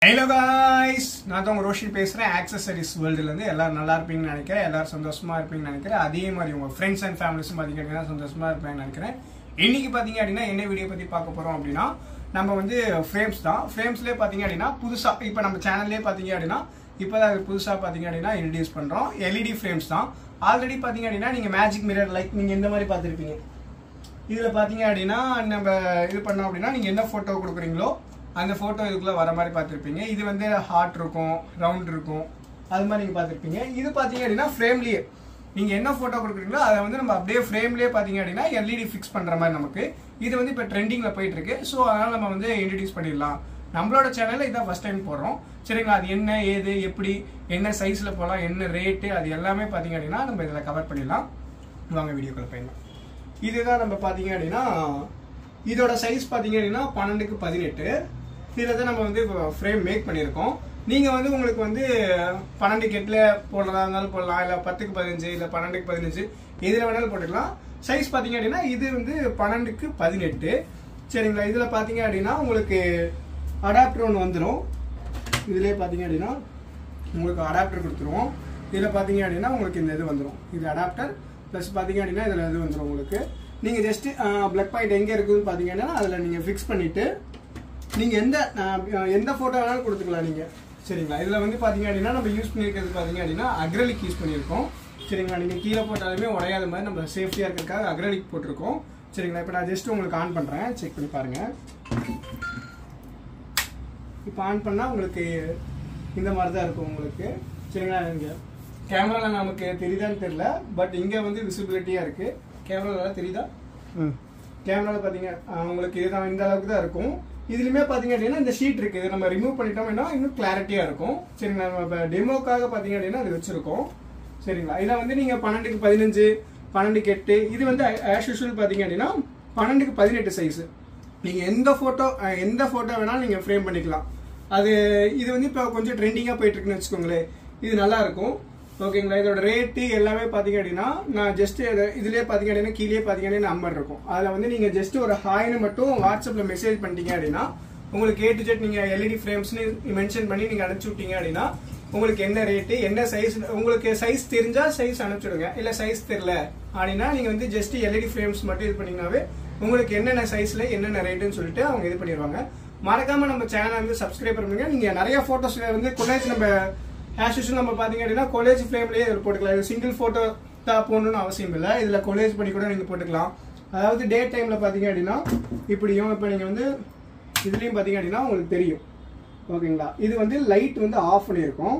Hello guys, நான் தான் ரோஷன் பேசுறேன் ஆக்சஸரிஸ் வேர்ல்டுல இருந்து. எல்லாரும் நல்லா இருப்பீங்கன்னு நினைக்கிறேன். எல்லாரும் சந்தோஷமா இருப்பீங்கன்னு நினைக்கிறேன். அதே மாதிரி உங்க ஃப்ரெண்ட்ஸ் அண்ட் ஃபேமிலிஸும் பாத்தீங்கன்னா சந்தோஷமா இருப்பாங்கன்னு நினைக்கிறேன். இன்னைக்கு பாத்தீங்க அப்படின்னா என்ன வீடியோ பத்தி பார்க்க போறோம் அப்படின்னா நம்ம வந்து ஃப்ரேம்ஸ் தான். ஃப்ரேம்ஸ்லயே பாத்தீங்க அப்படின்னா புதுசா இப்ப நம்ம சேனல்லே பாத்தீங்க அப்படின்னா இப்பதான் புதுசா பாத்தீங்க அப்படின்னா இன்ட்ரோடியூஸ் பண்றோம். எல்இடி ஃப்ரேம்ஸ் தான். ஆல்ரெடி பாத்தீங்க அப்படின்னா நீங்க மேஜிக் மிரர் லைக் நீங்க இந்த மாதிரி பார்த்திருப்பீங்க. இதுல பாத்தீங்க அப்படின்னா நம்ம இது பண்ணோம் அப்படின்னா நீங்க என்ன போட்டோ கொடுக்குறீங்களோ அந்த போட்டோ இதுக்குள்ள வர மாதிரி பார்த்துருப்பீங்க. இது வந்து ஹார்ட் இருக்கும், ரவுண்ட் இருக்கும், அது மாதிரி நீங்க பார்த்துருப்பீங்க. இது பாத்தீங்க அப்படின்னா ஃப்ரேம்லயே நீங்க என்ன போட்டோ கொடுக்குறீங்களோ அதை வந்து நம்ம அப்படியே ஃப்ரேம்லயே பாத்தீங்க அப்படின்னா எல்இடி ஃபிக்ஸ் பண்ற மாதிரி நமக்கு இது வந்து இப்போ ட்ரெண்டிங்ல போயிட்டு இருக்கு. ஸோ அதனால நம்ம வந்து இன்ட்ரடியூஸ் பண்ணிடலாம். நம்மளோட சேனல்ல இதான் ஃபர்ஸ்ட் டைம் போடுறோம். சரிங்களா? அது என்ன ஏது எப்படி என்ன சைஸ்ல போகலாம் என்ன ரேட்டு அது எல்லாமே பாத்தீங்க அப்படின்னா நம்ம இதில் கவர் பண்ணிடலாம். வாங்க வீடியோக்குள்ள போயிடலாம். இதுதான் நம்ம பாத்தீங்க அப்படின்னா இதோட சைஸ் பாத்தீங்க அப்படின்னா 12x18. இதில் தான் நம்ம வந்து ஃப்ரேம் மேக் பண்ணியிருக்கோம். நீங்கள் வந்து உங்களுக்கு வந்து 12x8 போடுறதா இருந்தாலும் போடலாம், இல்லை 10x15 இல்லை 12x15 எதில் வேணாலும் போட்டுக்கலாம். சைஸ் பார்த்தீங்க அப்படின்னா இது வந்து 12x18. சரிங்களா? இதில் பார்த்தீங்க அப்படின்னா உங்களுக்கு அடாப்டர் ஒன்று வந்துடும். இதுலேயே பார்த்தீங்க அப்படின்னா உங்களுக்கு அடாப்டர் கொடுத்துருவோம். இதில் பார்த்தீங்க அப்படின்னா உங்களுக்கு இந்த இது வந்துடும். இது அடாப்டர் ப்ளஸ் பார்த்தீங்க அப்படின்னா இதில் இது வந்துடும். உங்களுக்கு நீங்கள் ஜஸ்ட் பிளக் பாயிண்ட் எங்கே இருக்குதுன்னு பார்த்தீங்கன்னா அதில் நீங்கள் ஃபிக்ஸ் பண்ணிவிட்டு நீங்கள் எந்த ஃபோட்டோ வேணாலும் கொடுத்துக்கலாம் நீங்கள். சரிங்களா? இதில் வந்து பார்த்தீங்க அப்படின்னா நம்ம யூஸ் பண்ணியிருக்கிறது பார்த்தீங்க அப்படின்னா அக்ரலிக் யூஸ் பண்ணியிருக்கோம். சரிங்களா? நீங்கள் கீழே போட்டாலுமே உடையாத மாதிரி நம்ம சேஃப்டியாக இருக்கிறதுக்காக அக்ரலிக் போட்டிருக்கோம். சரிங்களா? இப்போ நான் ஜஸ்ட் உங்களுக்கு ஆன் பண்ணுறேன், செக் பண்ணி பாருங்கள். இப்போ ஆன் பண்ணால் உங்களுக்கு இந்த மாதிரி தான் இருக்கும் உங்களுக்கு. சரிங்களா? இங்கே கேமராவில் நமக்கு தெரியுதான்னு தெரியல, பட் இங்கே வந்து விசிபிலிட்டியாக இருக்குது. கேமராவில் தெரியுதா? கேமராவில் பார்த்தீங்க உங்களுக்கு இதுதான் இந்த அளவுக்கு தான் இருக்கும். இதுலயுமே பாத்தீங்க அப்படின்னா இந்த ஷீட் இருக்கு. இதை நம்ம ரிமூவ் பண்ணிட்டோம்னா இன்னும் கிளாரிட்டியா இருக்கும். சரிங்களா? நம்ம டெமோக்காக பாத்தீங்க அப்படின்னா அது வச்சிருக்கோம். சரிங்களா? இதை வந்து நீங்க 12x15 12x8 இது வந்து ஆஸ் யூசுவல் பாத்தீங்க அப்படின்னா 12x18 சைஸ். நீங்க எந்த போட்டோ வேணாலும் நீங்க ஃப்ரேம் பண்ணிக்கலாம். அது இது வந்து இப்போ கொஞ்சம் ட்ரெண்டிங்கா போயிட்டு இருக்குன்னு வச்சுக்கோங்களேன். இது நல்லா இருக்கும். ஓகேங்களா? இதோட ரேட்டு எல்லாமே பாத்தீங்க அப்படின்னா நான் ஜஸ்ட் இதுலயே பாத்தீங்க அப்படின்னா கீழே பாத்தீங்க அப்படின்னா நம்பர் இருக்கும். அதுல வந்து நீங்க ஜஸ்ட் ஒரு ஹாய்னு மட்டும் வாட்ஸ்அப்ல மெசேஜ் பண்ணிட்டீங்க அப்படின்னா உங்களுக்கு A to Z நீங்க எல்இடி ஃப்ரேம்ஸ்னு மென்ஷன் பண்ணி நீங்க அனுப்பிச்சு விட்டீங்க அப்படின்னா உங்களுக்கு என்ன ரேட்டு என்ன சைஸ் உங்களுக்கு சைஸ் தெரிஞ்சா சைஸ் அனுப்பிச்சுடுங்க. இல்ல சைஸ் தெரியல அப்படின்னா நீங்க வந்து ஜஸ்ட் எல்இடி ஃப்ரேம்ஸ் மட்டும் இது பண்ணீங்கன்னாவே உங்களுக்கு என்னென்ன சைஸ்ல என்னென்ன ரேட்டுன்னு சொல்லிட்டு அவங்க இது பண்ணிடுவாங்க. மறக்காம நம்ம சேனலை வந்து சப்ஸ்கிரைப் பண்ணுங்க. நீங்க நிறைய போட்டோஸ் வந்து கொலேஜ் நம்ம ஆஸ் யூசுவல் நம்ம பாத்தீங்க அப்படின்னா கொலேஜ் ஃப்ரேம்லயே போட்டுக்கலாம். இது சிங்கிள் போட்டோ தான் போடணும்னு அவசியம் இல்லை. இதுல கொலேஜ் பண்ணி கூட நீங்க போட்டுக்கலாம். அதாவது டே டைம்ல பாத்தீங்க அப்படின்னா இப்படியும் இப்ப நீங்க வந்து இதுலயும் பாத்தீங்க அப்படின்னா உங்களுக்கு தெரியும். ஓகேங்களா? இது வந்து லைட் வந்து ஆஃப் பண்ணியிருக்கோம்.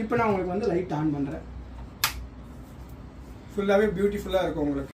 இப்போ நான் உங்களுக்கு வந்து லைட் ஆன் பண்றேன். ஃபுல்லாவே பியூட்டிஃபுல்லா இருக்கும் உங்களுக்கு.